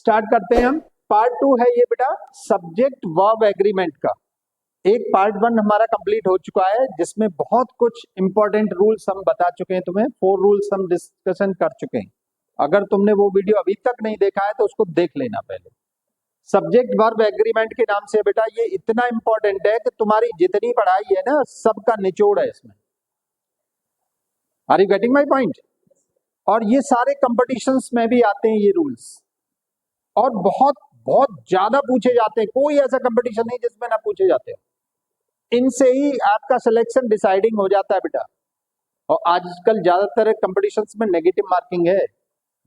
Start करते हैं हम। पार्ट 2 है ये बेटा सब्जेक्ट वर्ब एग्रीमेंट का। एक पार्ट 1 हमारा कंप्लीट हो चुका है जिसमें बहुत कुछ इंपॉर्टेंट रूल्स हम बता चुके हैं, तुम्हें 4 रूल्स हम डिस्कशन कर चुके हैं। अगर तुमने वो वीडियो अभी तक नहीं देखा है तो उसको देख लेना पहले। सब्जेक्ट वर्ब एग्रीमेंट के नाम से बेटा ये इतना इंपॉर्टेंट है कि तुम्हारी जितनी पढ़ाई है ना सबका निचोड़ है इसमें। Are you getting my point? और ये सारे कंपटीशंस में भी आते हैं ये रूल्स, और बहुत बहुत ज्यादा पूछे जाते हैं। कोई ऐसा कंपटीशन नहीं जिसमें ना पूछे जाते हैं। इनसे ही आपका सिलेक्शन डिसाइडिंग हो जाता है बेटा। और आजकल ज्यादातर कंपटीशंस में नेगेटिव मार्किंग है।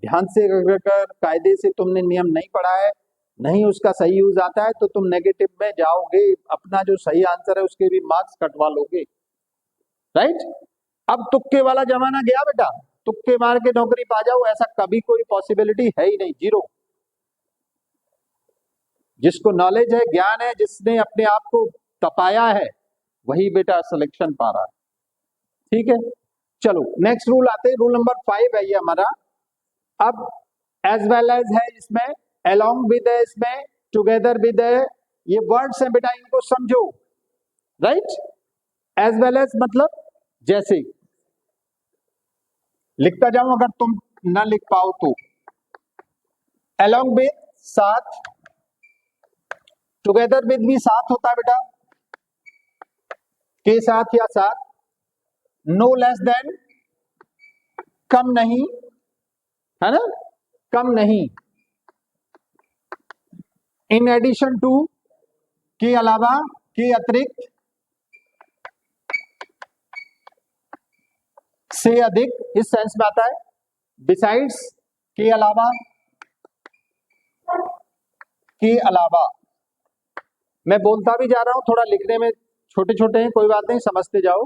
ध्यान से अगर कायदे से तुमने नियम नहीं पढ़ा है, नहीं उसका सही यूज आता है, तो तुम नेगेटिव में जाओगे, अपना जो सही आंसर है उसके भी मार्क्स कटवा लोगे। राइट? अब तुक्के वाला जमाना गया बेटा। तुक्के मार के नौकरी पा जाओ, ऐसा कभी कोई पॉसिबिलिटी है ही नहीं, जीरो। जिसको नॉलेज है, ज्ञान है, जिसने अपने आप को तपाया है, वही बेटा सिलेक्शन पा रहा है। ठीक है, चलो नेक्स्ट रूल आते हैं। रूल नंबर 5 है ये हमारा। अब एज वेल एज है इसमें, अलोंग विद है इसमें, टुगेदर विद है, ये वर्ड्स हैं बेटा, इनको समझो। राइट? एज वेल एज मतलब जैसे, लिखता जाऊं अगर तुम ना लिख पाओ तो। अलोंग विद साथ, टुगेदर विद भी साथ होता है बेटा, के साथ या साथ। नो लेस देन कम नहीं, है ना, कम नहीं। इन एडिशन टू के अलावा, के अतिरिक्त, से अधिक, इस सेंस में आता है। बिसाइड्स के अलावा, के अलावा। मैं बोलता भी जा रहा हूं, थोड़ा लिखने में छोटे छोटे हैं, कोई बात नहीं, समझते जाओ।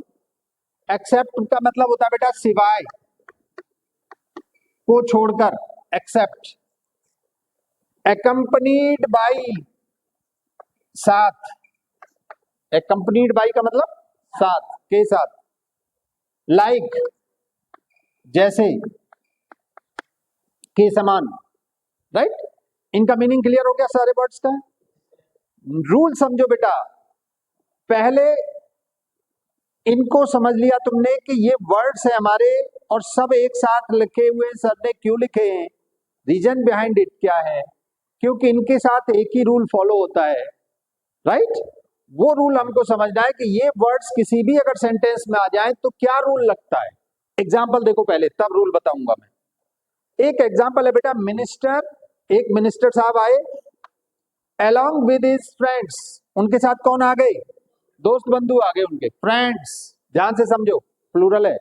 एक्सेप्ट का मतलब होता है बेटा सिवाय, को छोड़कर, एक्सेप्ट। एक्कम्पनीड बाई, साथ। एक्कम्पनीड बाई का मतलब साथ, के साथ। लाइक जैसे, के समान। राइट? इनका मीनिंग क्लियर हो गया सारे वर्ड्स का। रूल समझो बेटा, पहले इनको समझ लिया तुमने कि ये वर्ड्स है हमारे और सब एक साथ लिखे हुए। सर ने क्यों लिखे हैं, रीजन बिहाइंड इट क्या है, क्योंकि इनके साथ एक ही रूल फॉलो होता है। राइट? वो रूल हमको समझना है कि ये वर्ड्स किसी भी अगर सेंटेंस में आ जाए तो क्या रूल लगता है। एग्जाम्पल देखो पहले, तब रूल बताऊंगा मैं। एक एग्जाम्पल है बेटा, मिनिस्टर, एक मिनिस्टर साहब आए along with his friends। उनके साथ कौन आ गए? दोस्त बंधु आ गए उनके, फ्रेंड्स। ध्यान से समझो, प्लूरल है।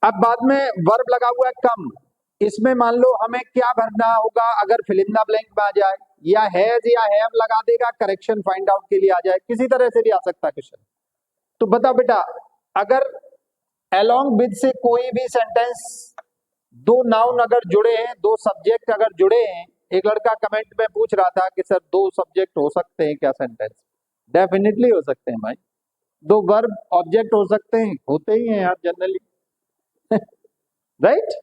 अब बाद में वर्ब लगा हुआ है कम, इसमें मान लो हमें क्या भरना होगा अगर फिल इन द ब्लैंक में आ जाए, या हैज या हैव लगा देगा, करेक्शन फाइंड आउट के लिए आ जाए, किसी तरह से भी आ सकता है क्वेश्चन। तो बताओ बेटा, अगर along with से कोई भी सेंटेंस, दो नाउन अगर जुड़े हैं, दो सब्जेक्ट अगर जुड़े हैं। एक लड़का कमेंट में पूछ रहा था कि सर 2 सब्जेक्ट हो सकते हैं क्या सेंटेंस? डेफिनेटली हो सकते हैं भाई। 2 वर्ब ऑब्जेक्ट हो सकते हैं, होते ही हैं यार जनरली। राइट?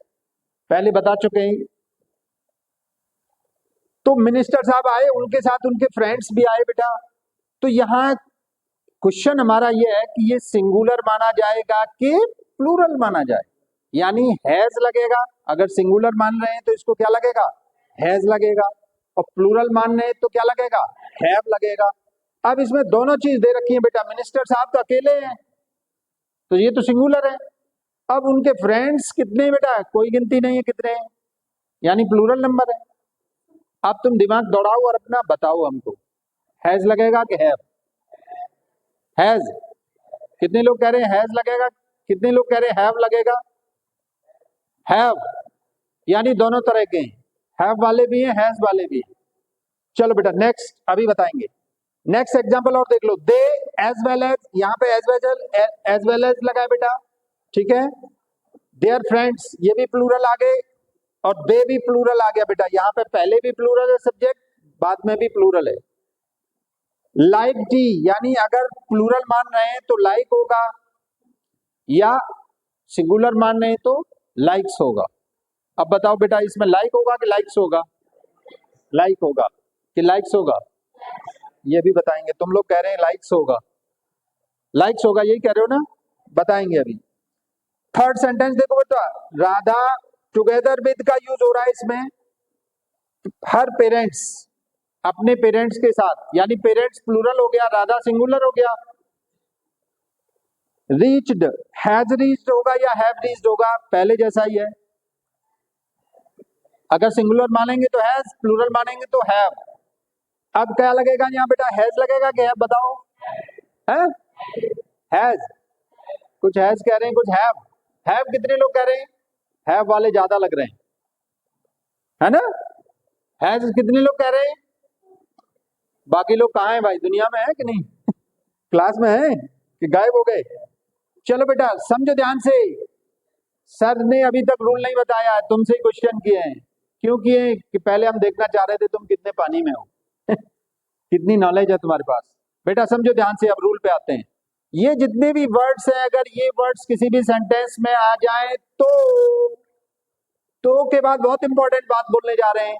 पहले बता चुके हैं। तो मिनिस्टर साहब आए, उनके साथ उनके फ्रेंड्स भी आए बेटा। तो यहाँ क्वेश्चन हमारा ये है कि ये सिंगुलर माना जाएगा कि प्लूरल माना जाए। यानी हैज लगेगा, अगर सिंगुलर मान रहे हैं तो इसको क्या लगेगा, हैज लगेगा, और प्लूरल मान रहे हैं तो क्या लगेगा, हैव लगेगा। अब इसमें दोनों चीज दे रखी है बेटा, मिनिस्टर साहब तो अकेले हैं तो ये तो सिंगुलर है। अब उनके फ्रेंड्स कितने हैं बेटा, कोई गिनती नहीं है कितने हैं, यानी प्लूरल नंबर है। अब तुम दिमाग दौड़ाओ और अपना बताओ हमको, हैज लगेगा कि हैव? हैज। कितने लोग कह रहे हैं हैज लगेगा, कितने लोग कह रहे हैं हैव लगेगा? हैव, यानी दोनों तरह के हैं, हैव वाले भी हैं, हैज वाले भी हैं। चलो बेटा नेक्स्ट अभी बताएंगे। नेक्स्ट एग्जांपल और देख लो, दे एज वेल एज, यहाँ पे एज वेल एज लगा है बेटा। ठीक है, देयर फ्रेंड्स, ये भी प्लूरल आ गए, और दे भी प्लूरल आ गया बेटा। यहाँ पे पहले भी प्लूरल है सब्जेक्ट, बाद में भी प्लूरल है। लाइक टी, यानी अगर प्लूरल मान रहे हैं तो लाइक होगा, या सिंगुलर मान रहे हैं तो लाइक्स होगा। अब बताओ बेटा, इसमें लाइक होगा कि लाइक्स होगा? लाइक होगा कि लाइक्स होगा? ये भी बताएंगे। तुम लोग कह रहे हैं लाइक्स होगा, लाइक्स होगा, यही कह रहे हो ना? बताएंगे अभी। थर्ड सेंटेंस देखो बेटा, राधा टुगेदर विद का यूज हो रहा है इसमें। हर पेरेंट्स, अपने पेरेंट्स के साथ, यानी पेरेंट्स प्लूरल हो गया, राधा सिंगुलर हो गया। रीच्ड, हैज रीच्ड होगा या हैव रीच्ड होगा? पहले जैसा ही है। अगर सिंगुलर मानेंगे तो हैज, प्लूरल मानेंगे तो हैव। अब क्या लगेगा यहाँ बेटा, हैज लगेगा कि हैव? बताओ। है हैज, कुछ हैज कह रहे हैं, कुछ हैव। हैव कितने लोग कह रहे हैं? हैव वाले ज्यादा लग रहे हैं, है ना? हैज कितने लोग कह रहे हैं? बाकी लोग कहाँ हैं भाई, दुनिया में है कि नहीं? क्लास में है कि गायब हो गए? चलो बेटा समझो ध्यान से। सर ने अभी तक रूल नहीं बताया है, तुमसे ही क्वेश्चन किए हैं। क्यों किए? कि पहले हम देखना चाह रहे थे तुम कितने पानी में हो कितनी नॉलेज है तुम्हारे पास। बेटा समझो ध्यान से, अब रूल पे आते हैं। ये जितने भी वर्ड्स हैं, अगर ये वर्ड्स किसी भी सेंटेंस में आ जाए तो के बाद बहुत इंपॉर्टेंट बात बोलने जा रहे हैं।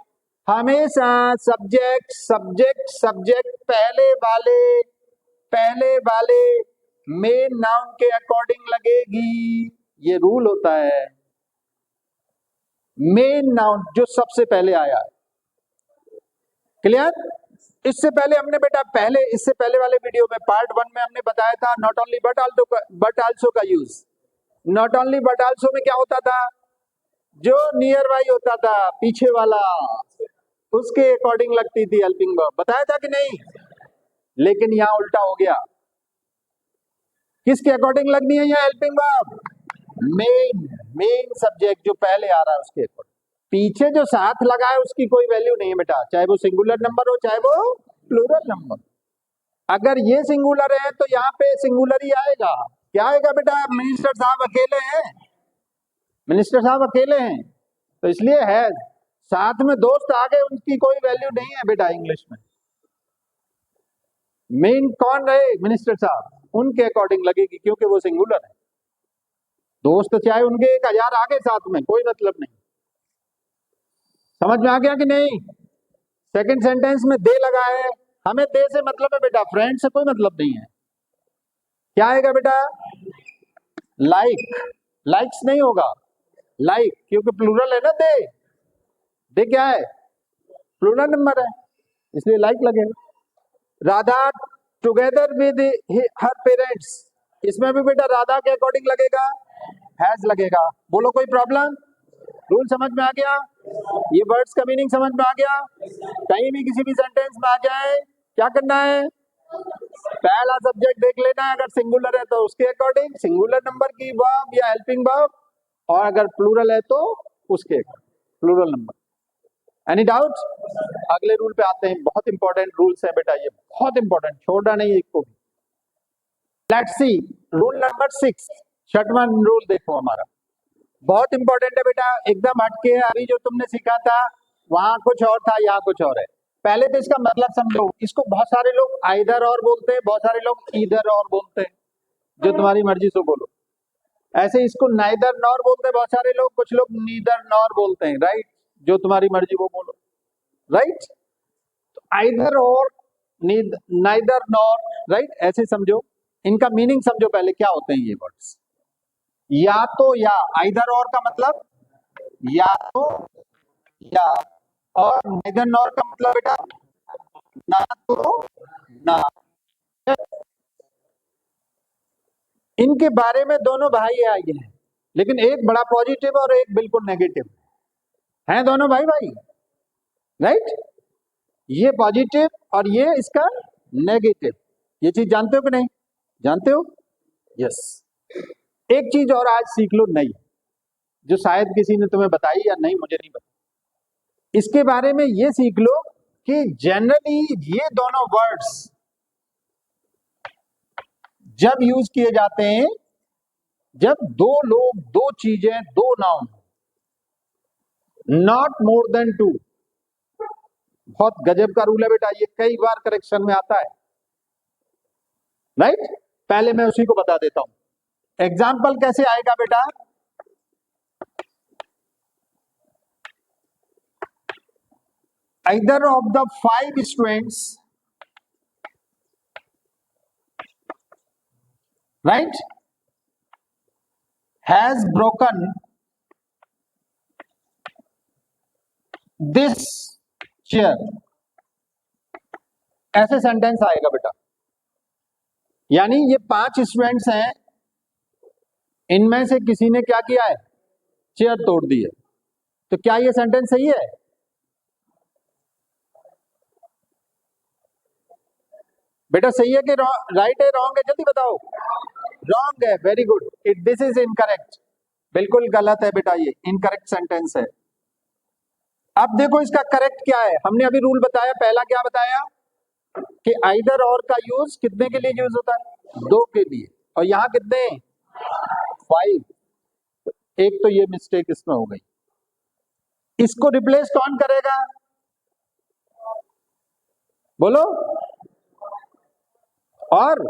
हमेशा सब्जेक्ट सब्जेक्ट सब्जेक्ट पहले वाले मेन नाउन के अकॉर्डिंग लगेगी। ये रूल होता है। मेन नाउन जो सबसे पहले आया है, क्लियर? इससे पहले हमने बेटा इससे पहले वाले वीडियो में पार्ट 1 में हमने बताया था नॉट ओनली बट आल्सो का use. Not only but also में क्या होता था? जो नियर बाई होता था, पीछे वाला, उसके अकॉर्डिंग लगती थी हेल्पिंग वर्ब। बताया था कि नहीं? लेकिन यहाँ उल्टा हो गया। किसके अकॉर्डिंग लगनी है यहाँ हेल्पिंग वर्ब? मेन सब्जेक्ट जो पहले आ रहा है उसके अकॉर्डिंग। पीछे जो साथ लगा है उसकी कोई वैल्यू नहीं है बेटा, चाहे वो सिंगुलर नंबर हो चाहे वो प्लूरल नंबर। अगर ये सिंगुलर है तो यहाँ पे सिंगुलर ही आएगा। क्या आएगा बेटा? मिनिस्टर साहब अकेले हैं, मिनिस्टर साहब अकेले हैं, तो इसलिए है। साथ में दोस्त आ गए, उनकी कोई वैल्यू नहीं है बेटा इंग्लिश में। मेन कौन रहे? मिनिस्टर साहब, उनके अकॉर्डिंग लगेगी क्योंकि वो सिंगुलर है। दोस्त चाहे उनके 1000 आ गए साथ में, कोई मतलब नहीं। समझ में आ गया कि नहीं? सेकंड सेंटेंस में दे लगा है, हमें दे से मतलब है बेटा, फ्रेंड से कोई मतलब नहीं है। क्या आएगा बेटा? लाइक, लाइक्स नहीं होगा, लाइक, क्योंकि प्लूरल है ना। दे क्या है? प्लूरल नंबर है, इसलिए लाइक लगेगा। Radha together with her parents, इसमें भी बेटा राधा के अकॉर्डिंग लगेगा, हैज लगेगा। बोलो कोई प्रॉब्लम? रूल समझ में आ गया? ये वर्ड्स का मीनिंग समझ में आ गया? कहीं भी किसी भी सेंटेंस में आ जाए क्या करना है? पहला सब्जेक्ट देख लेना है, अगर सिंगुलर है तो उसके अकॉर्डिंग सिंगुलर नंबर की वर्ब या हेल्पिंग वर्ब, और अगर प्लूरल है तो उसके प्लूरल नंबर। Any doubt? अगले रूल पे आते हैं। बहुत इंपॉर्टेंट रूल्स है बेटा, ये बहुत इंपॉर्टेंट, छोड़ना नहीं एक को भी। लेट्स सी रूल नंबर 6, छठवां रूल देखो हमारा, बहुत इंपॉर्टेंट है बेटा, एकदम हटके है। अभी जो तुमने सीखा था वहां कुछ और था, यहाँ कुछ और है। पहले तो इसका मतलब समझो। इसको बहुत सारे लोग आइदर और बोलते हैं, बहुत सारे लोग ईदर और बोलते हैं, जो तुम्हारी मर्जी से बोलो। ऐसे इसको नाइदर नॉर बोलते हैं बहुत सारे लोग, कुछ लोग नीदर नॉर बोलते हैं, राइट? जो तुम्हारी मर्जी वो बोलो, राइट? तो आइदर और, नाइदर नॉर, राइट? ऐसे समझो। इनका मीनिंग समझो पहले क्या होते हैं ये वर्ड्स। या तो या, आइदर और का मतलब या तो या, और नाइदर नॉर का मतलब बेटा ना तो ना। इनके बारे में दोनों भाई आए हैं, लेकिन एक बड़ा पॉजिटिव और एक बिल्कुल नेगेटिव है। दोनों भाई भाई, राइट? ये पॉजिटिव और ये इसका नेगेटिव। ये चीज जानते हो कि नहीं? जानते हो? यस। एक चीज और आज सीख लो नई, जो शायद किसी ने तुम्हें बताई या नहीं, मुझे नहीं पता। इसके बारे में ये सीख लो कि जनरली ये दोनों वर्ड्स जब यूज किए जाते हैं, जब दो लोग, दो चीजें, दो noun, not more than two. बहुत गजब का रूल है बेटा, ये कई बार करेक्शन में आता है, राइट? पहले मैं उसी को बता देता हूं। एग्जाम्पल कैसे आएगा बेटा? either of the 5 students, right, has broken this chair, ऐसे सेंटेंस आएगा बेटा। यानी ये 5 स्टूडेंट्स हैं, इनमें से किसी ने क्या किया है, चेयर तोड़ दी है। तो क्या ये सेंटेंस सही है? बेटा सही है कि राइट है, रॉन्ग है? जल्दी बताओ। रॉन्ग है, very good. This is incorrect, बिल्कुल गलत है बेटा, ये इनकरेक्ट सेंटेंस है। अब देखो इसका करेक्ट क्या है। हमने अभी रूल बताया, पहला क्या बताया कि आइदर और का यूज कितने के लिए यूज होता है? 2 के लिए। और यहां कितने? 5। एक तो ये मिस्टेक इसमें हो गई। इसको रिप्लेस कौन करेगा? बोलो। और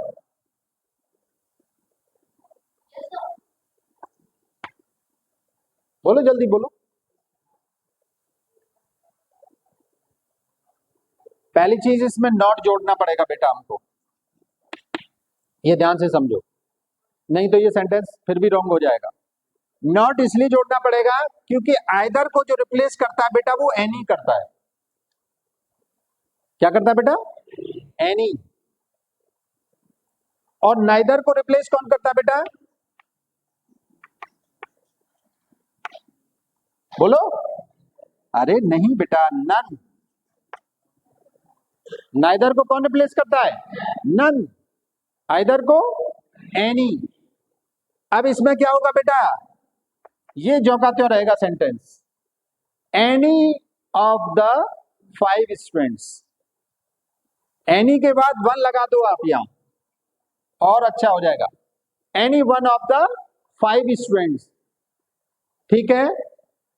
बोलो, जल्दी बोलो। पहली चीज इसमें नॉट जोड़ना पड़ेगा बेटा हमको, ये ध्यान से समझो, नहीं तो ये सेंटेंस फिर भी रॉन्ग हो जाएगा। नॉट इसलिए जोड़ना पड़ेगा क्योंकि आइदर को जो रिप्लेस करता है बेटा वो एनी करता है। क्या करता है बेटा? एनी। और नाइदर को रिप्लेस कौन करता है बेटा? बोलो। अरे नहीं बेटा, नन। नाइदर को कौन रिप्लेस करता है? नन। आइदर को एनी। अब इसमें क्या होगा बेटा? ये जो का त्यों रहेगा sentence, any of the 5 students. Any के बाद 1 लगा दो आप यहां, और अच्छा हो जाएगा। Any one of the 5 students, ठीक है।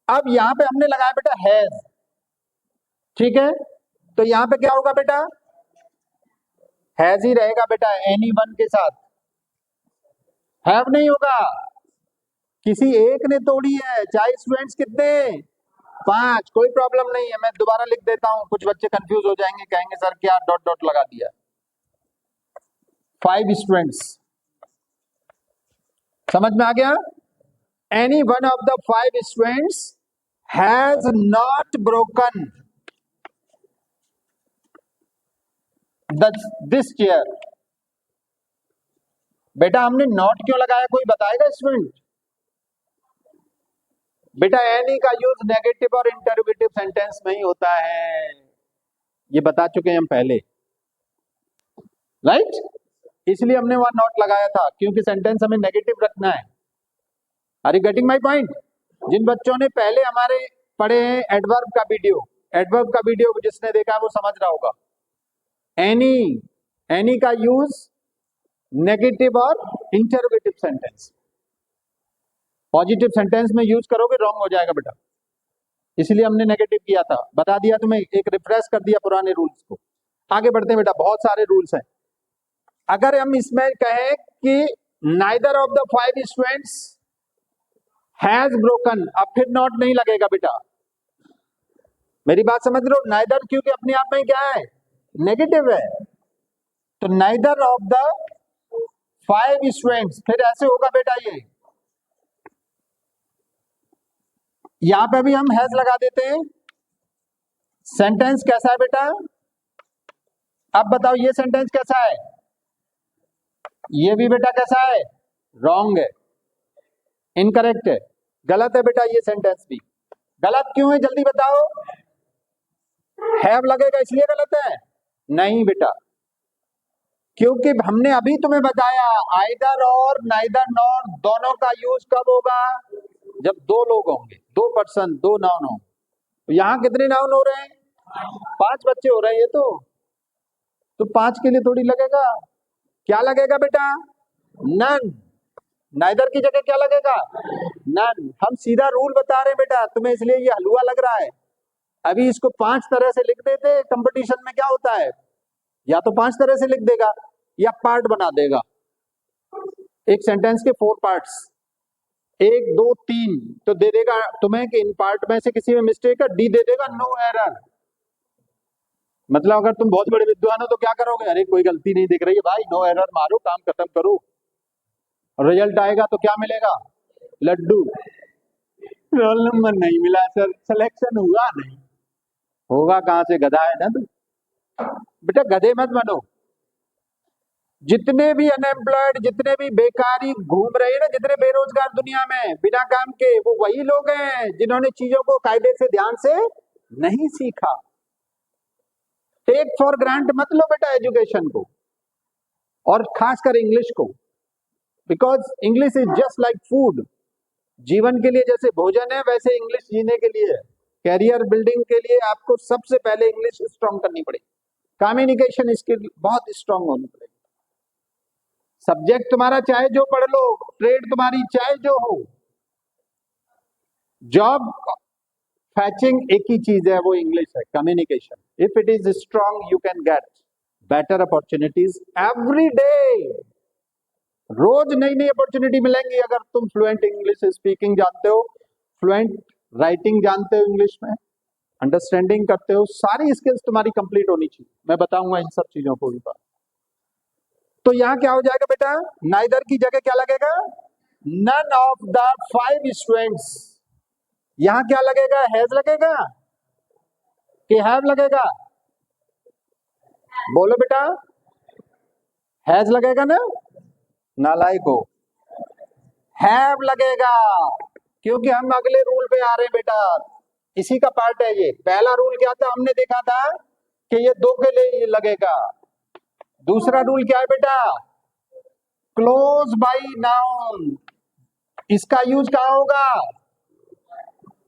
अब यहां पे हमने लगाया बेटा हैज, ठीक है। तो यहां पे क्या होगा बेटा? हैज ही रहेगा बेटा एनी वन के साथ, हैव नहीं होगा। किसी एक ने तोड़ी है, चाहे स्टूडेंट्स कितने? 5। कोई प्रॉब्लम नहीं है, मैं दोबारा लिख देता हूं, कुछ बच्चे कंफ्यूज हो जाएंगे, कहेंगे सर क्या डॉट डॉट लगा दिया। 5 स्टूडेंट्स, समझ में आ गया? Any one of the 5 students has not broken this chair. बेटा हमने नॉट क्यों लगाया, कोई बताएगा स्टूडेंट? बेटा एनी का यूज नेगेटिव और इंटरोगेटिव सेंटेंस में ही होता है, ये बता चुके हैं हम पहले, राइट? इसलिए हमने वहां नॉट लगाया था, क्योंकि सेंटेंस हमें नेगेटिव रखना है। Are you getting my point? जिन बच्चों ने पहले हमारे पढ़े हैं एडवर्ब का वीडियो, एडवर्ब का वीडियो जिसने देखा है वो समझ रहा होगा। एनी, एनी का यूज नेगेटिव और इंटरोगेटिव सेंटेंस, पॉजिटिव सेंटेंस में यूज करोगे रॉन्ग हो जाएगा बेटा, इसलिए हमने नेगेटिव किया था। बता दिया तुम्हें, एक रिफ्रेश कर दिया पुराने रूल्स को। आगे बढ़ते हैं बेटा, बहुत सारे रूल्स हैं। अगर हम इसमें कहें कि neither of the 5 students has broken, अब फिर नॉट नहीं लगेगा बेटा, मेरी बात समझ रहे हो? नाइदर क्योंकि अपने आप में क्या है, नेगेटिव है। तो नाइदर ऑफ द 5 स्टूडेंट्स, फिर ऐसे होगा बेटा, ये यहां पे भी हम हैज लगा देते हैं। सेंटेंस कैसा है बेटा? अब बताओ ये सेंटेंस कैसा है? ये भी बेटा कैसा है? रॉन्ग है, इनकरेक्ट है, गलत है बेटा। ये सेंटेंस भी गलत क्यों है, जल्दी बताओ। हैव लगेगा इसलिए गलत है? नहीं बेटा, क्योंकि हमने अभी तुम्हें बताया आइदर और नाइदर नॉर दोनों का यूज कब होगा? जब 2 लोग होंगे, 2 पर्सन, 2 नाउन होंगे। तो यहां कितने नाउन हो रहे हैं? 5 बच्चे हो रहे हैं, ये तो 5 के लिए थोड़ी लगेगा। क्या लगेगा बेटा? नन। नाइदर की जगह क्या लगेगा? नन। हम सीधा रूल बता रहे हैं बेटा तुम्हें, इसलिए ये हलवा लग रहा है। अभी इसको 5 तरह से लिख देते, कंपटीशन में क्या होता है, या तो 5 तरह से लिख देगा या पार्ट बना देगा। एक सेंटेंस के 4 पार्ट्स, 1 2 3, तो दे देगा तुम्हें कि इन पार्ट में से किसी में मिस्टेक है, डी दे देगा नो एरर। मतलब अगर तुम बहुत बड़े विद्वान हो तो क्या करोगे, अरे कोई गलती नहीं दिख रही है भाई, नो एरर मारो, काम खत्म करो। रिजल्ट आएगा तो क्या मिलेगा, लड्डू। रोल नंबर नहीं मिला सर, सिलेक्शन हुआ नहीं। होगा कहां से, गधा है ना तू। बेटा गधे मत बनो। जितने भी अनएम्प्लॉयड, जितने भी बेकारी घूम रहे हैं ना, जितने बेरोजगार दुनिया में बिना काम के, वो वही लोग हैं जिन्होंने चीजों को कायदे से ध्यान से नहीं सीखा। टेक फॉर ग्रांट मत लो बेटा एजुकेशन को, और खासकर इंग्लिश को, because English is just like food. जीवन के लिए जैसे भोजन है, वैसे इंग्लिश जीने के लिए है। कैरियर बिल्डिंग के लिए आपको सबसे पहले इंग्लिश स्ट्रांग करनी पड़ेगी, कम्युनिकेशन स्किल बहुत स्ट्रांग होनी पड़ेगी। सब्जेक्ट तुम्हारा चाहे जो पढ़ लो, ट्रेड तुम्हारी चाहे जो हो, जॉब फैचिंग एक ही चीज है, वो इंग्लिश है, communication. If it is strong you can get better opportunities every day. रोज नई नई अपॉर्चुनिटी मिलेंगी अगर तुम फ्लुएंट इंग्लिश स्पीकिंग जानते हो, फ्लुएंट राइटिंग जानते हो, इंग्लिश में अंडरस्टैंडिंग करते हो, सारी स्किल्स तुम्हारी कंप्लीट होनी चाहिए। मैं बताऊंगा इन सब चीजों को भी। तो यहां क्या हो जाएगा बेटा, नाइदर की जगह क्या लगेगा, नन ऑफ द 5 स्टूडेंट्स। यहां क्या लगेगा, हैज लगेगा कि हैव लगेगा, बोलो बेटा, हैज लगेगा ना, नालायक हो, हैव लगेगा, क्योंकि हम अगले रूल पे आ रहे हैं बेटा, इसी का पार्ट है ये। पहला रूल क्या था, हमने देखा था कि ये 2 के लिए लगेगा। दूसरा रूल क्या है बेटा, क्लोज बाय नाउन। इसका यूज कहां होगा,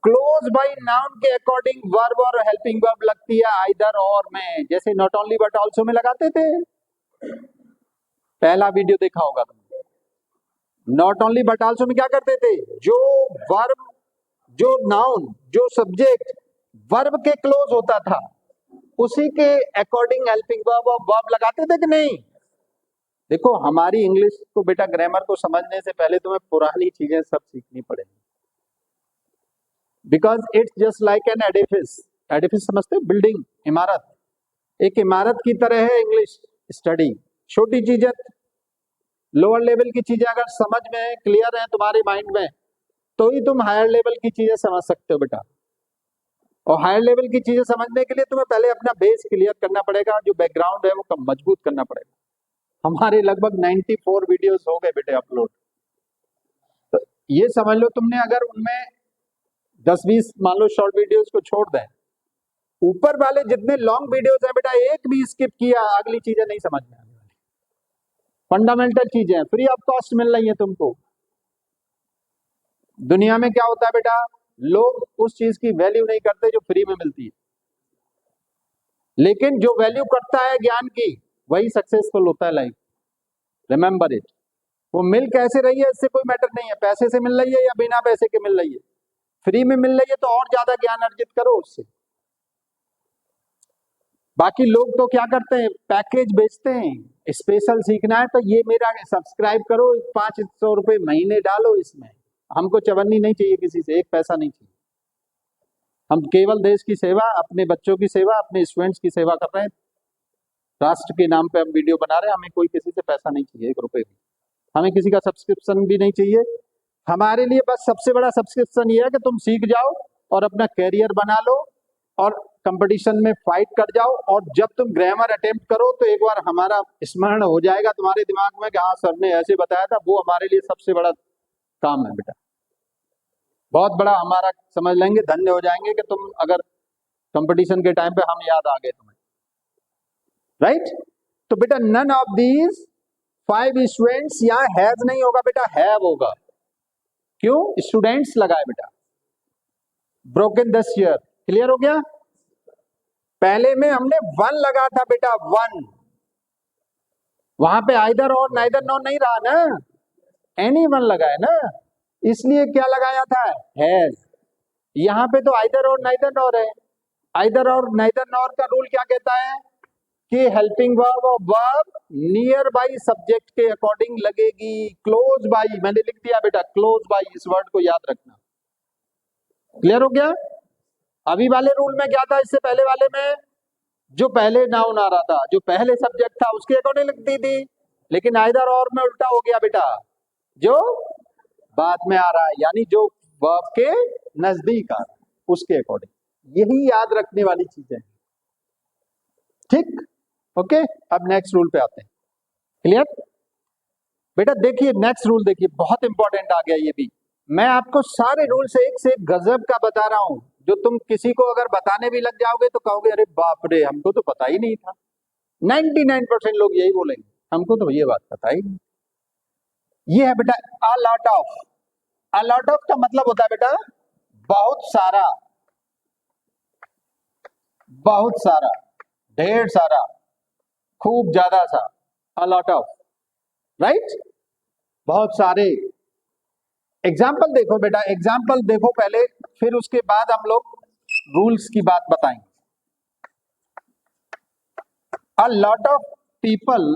क्लोज बाय नाउन के अकॉर्डिंग वर्ब और हेल्पिंग वर्ब लगती है आइदर और में, जैसे नॉट ओनली बट ऑल्सो में लगाते थे। पहला वीडियो देखा होगा तुमने। नॉट ओनली बट ऑल्सो में क्या करते थे, जो वर्ब, जो नाउन, जो सब्जेक्ट वर्ब के क्लोज होता था, उसी के अकॉर्डिंग हेल्पिंग वर्ब और वर्ब लगाते थे कि नहीं। देखो हमारी इंग्लिश को बेटा, ग्रामर को समझने से पहले तुम्हें पुरानी चीजें सब सीखनी पड़ेगी, because it's just like an Edifice. Edifice समझते हो, बिल्डिंग, इमारत। एक इमारत की तरह है इंग्लिश स्टडी। छोटी चीजें, लोअर लेवल की चीजें अगर समझ में क्लियर है तुम्हारे माइंड में, तो ही तुम हायर लेवल की चीजें समझ सकते हो बेटा। और हायर लेवल की चीजें समझने के लिए तुम्हें पहले अपना बेस क्लियर करना पड़ेगा, जो बैकग्राउंड है वो कम मजबूत करना पड़ेगा। हमारे लगभग 94 वीडियोस हो गए बेटे अपलोड। तो ये समझ लो तुमने, अगर उनमें 10-20 मान लो शॉर्ट वीडियोस को छोड़ दें, ऊपर वाले जितने लॉन्ग वीडियोस हैं बेटा, एक भी स्किप किया, अगली चीजें नहीं समझ में आने वाली। फंडामेंटल चीजें फ्री ऑफ कॉस्ट मिल रही है तुमको। दुनिया में क्या होता है बेटा, लोग उस चीज की वैल्यू नहीं करते जो फ्री में मिलती है, लेकिन जो वैल्यू करता है ज्ञान की, वही सक्सेसफुल होता है लाइफ। Remember it. वो मिल कैसे रही है इससे कोई मैटर नहीं है, पैसे से मिल रही है या बिना पैसे के मिल रही है। फ्री में मिल रही है तो और ज्यादा ज्ञान अर्जित करो उससे। बाकी लोग तो क्या करते हैं, पैकेज बेचते हैं। स्पेशल सीखना है तो ये मेरा सब्सक्राइब करो, 500 रुपए महीने डालो इसमें। हमको चवन्नी नहीं चाहिए किसी से, एक पैसा नहीं चाहिए। हम केवल देश की सेवा, अपने बच्चों की सेवा, अपने स्टूडेंट्स की सेवा कर रहे हैं। राष्ट्र के नाम पे हम वीडियो बना रहे हैं, हमें कोई किसी से पैसा नहीं चाहिए, 1 रुपए भी। हमें किसी का सब्सक्रिप्शन भी नहीं चाहिए। हमारे लिए बस सबसे बड़ा सब्सक्रिप्शन ये है कि तुम सीख जाओ और अपना कैरियर बना लो और कंपटीशन में फाइट कर जाओ। और जब तुम ग्रामर अटेम्प्ट करो तो एक बार हमारा स्मरण हो जाएगा तुम्हारे दिमाग में कि हाँ सर ने ऐसे बताया था। वो हमारे लिए सबसे बड़ा काम है बेटा, बहुत बड़ा हमारा समझ लेंगे, धन्य हो जाएंगे कि तुम अगर कंपटीशन के टाइम पे हम याद आ गए तुम्हें, राइट। तो बेटा नन ऑफ दीज 5 स्टूडेंट्स, यहाँ हैज नहीं होगा बेटा, हैव होगा। क्यों, स्टूडेंट्स लगाए बेटा। ब्रोकन दिस ईयर, क्लियर हो गया। पहले में हमने 1 लगा था बेटा, 1। वहां पे आइदर और नाइदर नॉर नहीं रहा ना, एनी वन लगाया ना, इसलिए क्या लगाया था, हैज। यहां पे तो आइदर और नाइदर नॉर है। आइदर और नाइदर नॉर का रूल क्या कहता है कि हेल्पिंग वर्ब और वर्ब नियर बाई सब्जेक्ट के अकॉर्डिंग लगेगी। क्लोज बाई मैंने लिख दिया बेटा, क्लोज बाई, इस वर्ड को याद रखना। क्लियर हो गया। अभी वाले रूल में क्या था, इससे पहले वाले में जो पहले नाउन आ रहा था, जो पहले सब्जेक्ट था उसके अकॉर्डिंग लगती थी, लेकिन आइदर और में उल्टा हो गया बेटा, जो बाद में आ रहा है यानी जो वर्ब के नजदीक आ रहा है उसके अकॉर्डिंग। यही याद रखने वाली चीजें हैं। ठीक, ओके। अब नेक्स्ट रूल पे आते हैं। क्लियर बेटा? देखिए नेक्स्ट रूल देखिए, बहुत इंपॉर्टेंट आ गया ये भी। मैं आपको सारे रूल्स एक से एक गजब का बता रहा हूं, जो तुम किसी को अगर बताने भी लग जाओगे तो कहोगे अरे बाप रे, हमको तो पता ही नहीं था। 99% लोग यही बोलेंगे, हमको तो ये बात पता ही नहीं। ये है बेटा अ lot of. A lot of का मतलब होता है बेटा बहुत सारा, बहुत सारा, ढेर सारा, खूब ज्यादा सा। अ लॉट ऑफ, राइट? बहुत सारे। एग्जाम्पल देखो बेटा, एग्जाम्पल देखो पहले, फिर उसके बाद हम लोग रूल्स की बात बताएंगे। अ लॉट ऑफ पीपल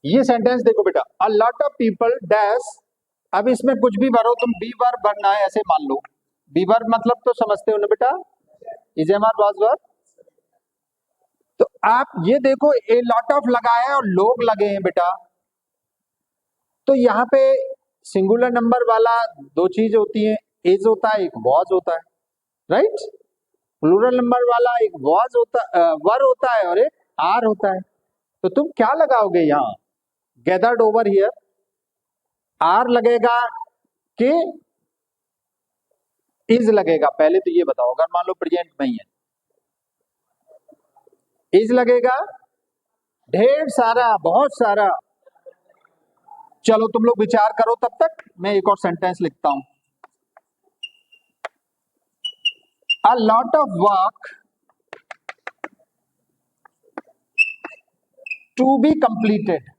ये सेंटेंस देखो बेटा, अ लॉट ऑफ पीपल डैश। अब इसमें कुछ भी भरो तुम, बी वर्ब भरना है, ऐसे मान लो। बी वर्ब मतलब तो समझते हो ना बेटा, is am are was verb. तो आप ये देखो ए लॉट ऑफ लगा है और लोग लगे हैं बेटा, तो यहाँ पे सिंगुलर नंबर वाला दो चीज होती है, इज होता है, एक वॉज होता है, राइट? प्लूरल नंबर वाला एक वॉज होता, वर होता है और एक आर होता है। तो तुम क्या लगाओगे यहाँ? गैदर्ड ओवर हियर, आर लगेगा कि इज लगेगा? पहले तो ये बताओ, अगर मान लो प्रेजेंट में ही है, इज लगेगा, ढेर सारा, बहुत सारा। चलो तुम लोग विचार करो, तब तक मैं एक और सेंटेंस लिखता हूं। A lot of work to be completed.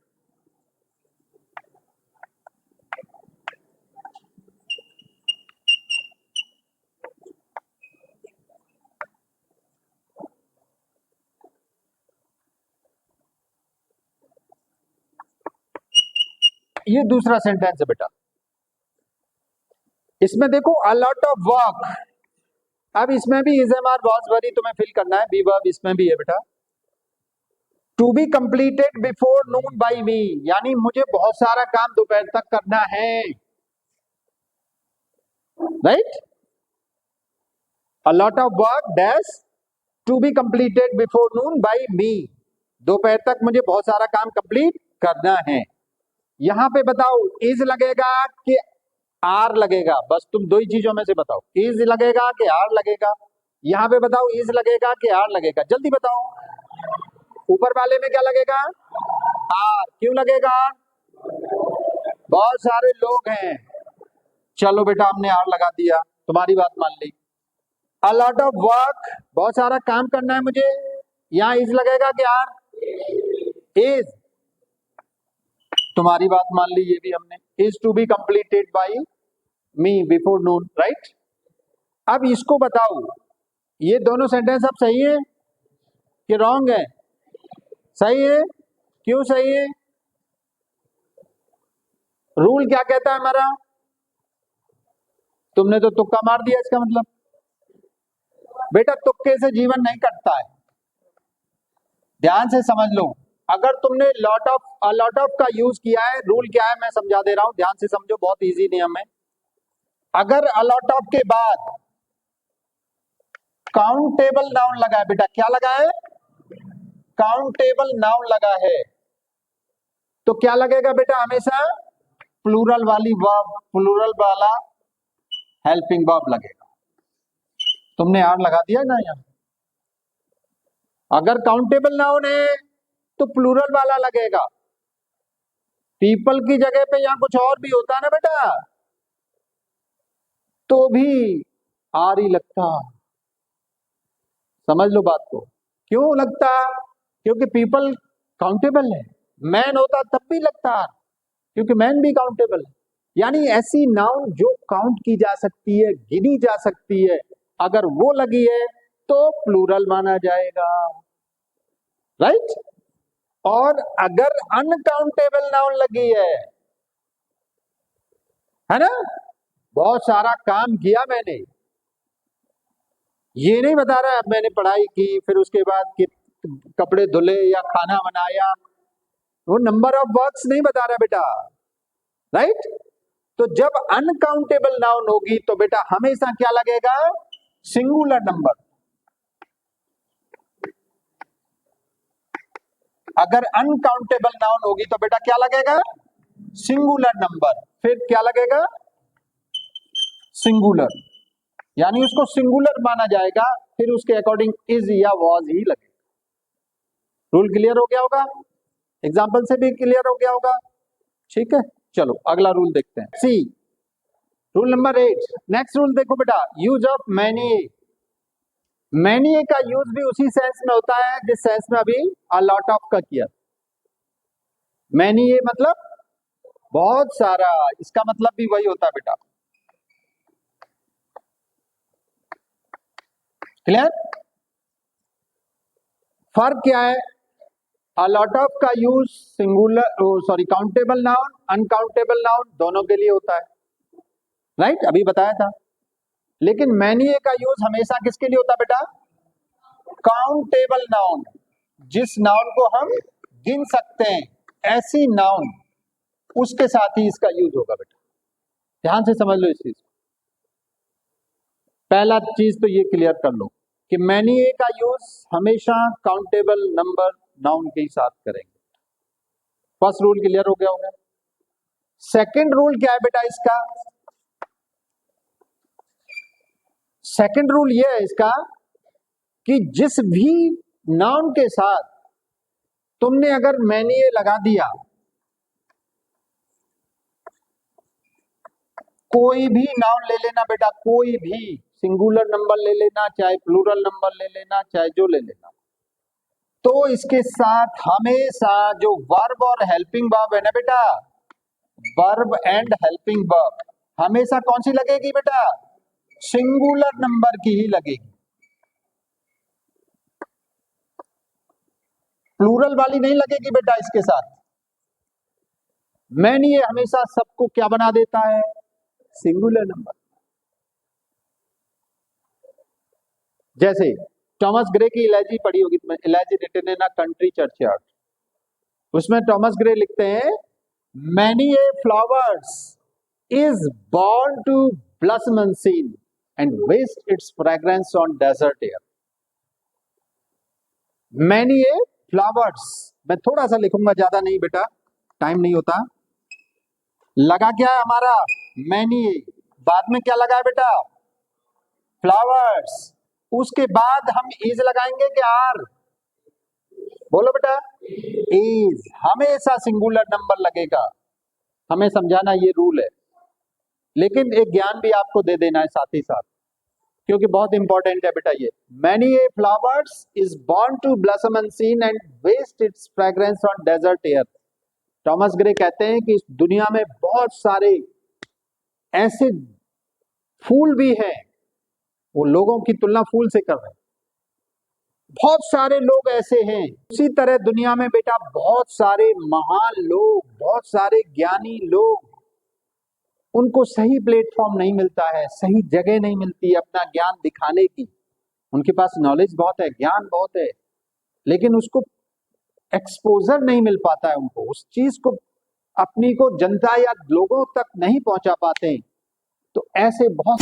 ये दूसरा सेंटेंस है बेटा। इसमें देखो अ लॉट ऑफ वर्क, अब इसमें भी is am are was were तुम्हें फिल करना है, बी वर्ब इसमें भी है बेटा। To be completed before noon by me, यानी मुझे बहुत सारा काम दोपहर तक करना है, right? A lot of work dash to be completed before noon by me, दोपहर तक मुझे बहुत सारा काम कंप्लीट करना है। यहां पे बताओ इज लगेगा कि आर लगेगा? बस तुम दो ही चीजों में से बताओ, इज लगेगा कि आर लगेगा? यहां पे बताओ इज लगेगा कि आर लगेगा, जल्दी बताओ। ऊपर वाले में क्या लगेगा? आर। क्यों लगेगा? बहुत सारे लोग हैं। चलो बेटा हमने आर लगा दिया, तुम्हारी बात मान ली। अ लॉट ऑफ वर्क, बहुत सारा काम करना है मुझे, यहां इज लगेगा कि आर? इज। तुम्हारी बात मान ली ये भी हमने, is to be completed by me before noon, right? अब इसको बताओ, ये दोनों सेंटेंस अब सही है कि रॉन्ग है? सही है। क्यों सही है? रूल क्या कहता है हमारा? तुमने तो तुक्का मार दिया, इसका मतलब बेटा तुक्के से जीवन नहीं कटता है, ध्यान से समझ लो। अगर तुमने lot of, a lot of का यूज किया है, रूल क्या है मैं समझा दे रहा हूं, ध्यान से समझो, बहुत इजी नियम है। अगर अ लॉट ऑफ के बाद काउंटेबल नाउन लगा है बेटा, क्या लगा है? काउंटेबल नाउन लगा है, तो क्या लगेगा बेटा? हमेशा प्लूरल वाली वर्ब, प्लूरल वाला हेल्पिंग वर्ब लगेगा। तुमने आर लगा दिया ना यहाँ। अगर काउंटेबल नाउन है तो प्लूरल वाला लगेगा, पीपल की जगह पे यहां कुछ और भी होता है ना बेटा, तो भी आर ही लगता। समझ लो बात को। क्यों लगता? क्योंकि पीपल काउंटेबल है, मैन होता तब भी लगता, क्योंकि मैन भी काउंटेबल है। यानी ऐसी नाउन जो काउंट की जा सकती है, गिनी जा सकती है, अगर वो लगी है तो प्लूरल माना जाएगा। राइट। और अगर अनकाउंटेबल नाउन लगी है ना, बहुत सारा काम किया मैंने, ये नहीं बता रहा अब मैंने पढ़ाई की फिर उसके बाद कि कपड़े धुले या खाना बनाया, वो नंबर ऑफ वर्क्स नहीं बता रहा बेटा, राइट। तो जब अनकाउंटेबल नाउन होगी तो बेटा हमेशा क्या लगेगा, सिंगुलर नंबर। अगर अनकाउंटेबल नाउन होगी तो बेटा क्या लगेगा, सिंगुलर नंबर। फिर क्या लगेगा, सिंगुलर, यानी उसको सिंगुलर माना जाएगा, फिर उसके अकॉर्डिंग इज या वॉज ही लगेगा। रूल क्लियर हो गया होगा, एग्जाम्पल से भी क्लियर हो गया होगा, ठीक है। चलो अगला रूल देखते हैं, सी रूल नंबर 8। नेक्स्ट रूल देखो बेटा, यूज ऑफ मैनी। मैनी का यूज भी उसी सेंस में होता है जिस सेंस में अभी अ लॉट ऑफ का किया। मैनी मतलब बहुत सारा, इसका मतलब भी वही होता है बेटा, क्लियर। फर्क क्या है, अ लॉट ऑफ का use singular countable noun uncountable noun दोनों के लिए होता है, राइट, अभी बताया था। लेकिन मैनी का यूज हमेशा किसके लिए होता है बेटा, काउंटेबल नाउन, जिस नाउन को हम गिन सकते हैं, ऐसी नाउन, उसके साथ ही इसका यूज होगा बेटा। ध्यान से समझ लो इस चीज को। पहला चीज तो ये क्लियर कर लो कि मैनी का यूज हमेशा काउंटेबल नंबर नाउन के साथ करेंगे। फर्स्ट रूल क्लियर हो गया होगा। सेकंड रूल क्या है बेटा इसका, सेकंड रूल ये है इसका कि जिस भी नाउन के साथ तुमने अगर मैनी लगा दिया, कोई भी नाउन ले लेना बेटा, कोई भी सिंगुलर नंबर ले लेना, चाहे प्लूरल नंबर ले लेना, चाहे जो ले लेना, तो इसके साथ हमेशा जो वर्ब और हेल्पिंग वर्ब है ना बेटा, वर्ब एंड हेल्पिंग वर्ब, हमेशा कौन सी लगेगी बेटा, सिंगुलर नंबर की ही लगेगी, प्लूरल वाली नहीं लगेगी बेटा इसके साथ। मैनी हमेशा सबको क्या बना देता है, सिंगुलर नंबर। जैसे थॉमस ग्रे की इलैजी पढ़ी होगी तुमने, elegy written in a country churchyard, उसमें थॉमस ग्रे लिखते हैं, many a flowers is born to blossom unseen and waste its fragrance on desert air. Many a flowers, मैं थोड़ा सा लिखूंगा, ज्यादा नहीं बेटा, टाइम नहीं होता। लगा क्या है हमारा, मैनी, बाद में क्या लगा है बेटा, फ्लावर्स, उसके बाद हम इज लगाएंगे कि आर, बोलो बेटा, इज, हमेशा सिंगुलर नंबर लगेगा। हमें समझाना ये रूल है, लेकिन एक ज्ञान भी आपको दे देना है साथ ही साथ, क्योंकि बहुत इंपॉर्टेंट है बेटा ये। Many a flowers is born to blossom unseen and waste its fragrance on desert air. Thomas Gray कहते हैं कि इस दुनिया में बहुत सारे ऐसे फूल भी हैं, वो लोगों की तुलना फूल से कर रहे हैं, बहुत सारे लोग ऐसे हैं। उसी तरह दुनिया में बेटा बहुत सारे महान लोग, बहुत सारे ज्ञानी लोग, उनको सही प्लेटफॉर्म नहीं मिलता है, सही जगह नहीं मिलती है अपना ज्ञान दिखाने की। उनके पास नॉलेज बहुत है, ज्ञान बहुत है, लेकिन उसको एक्सपोजर नहीं मिल पाता है, उनको उस चीज को अपनी को जनता या लोगों तक नहीं पहुंचा पाते। तो ऐसे बहुत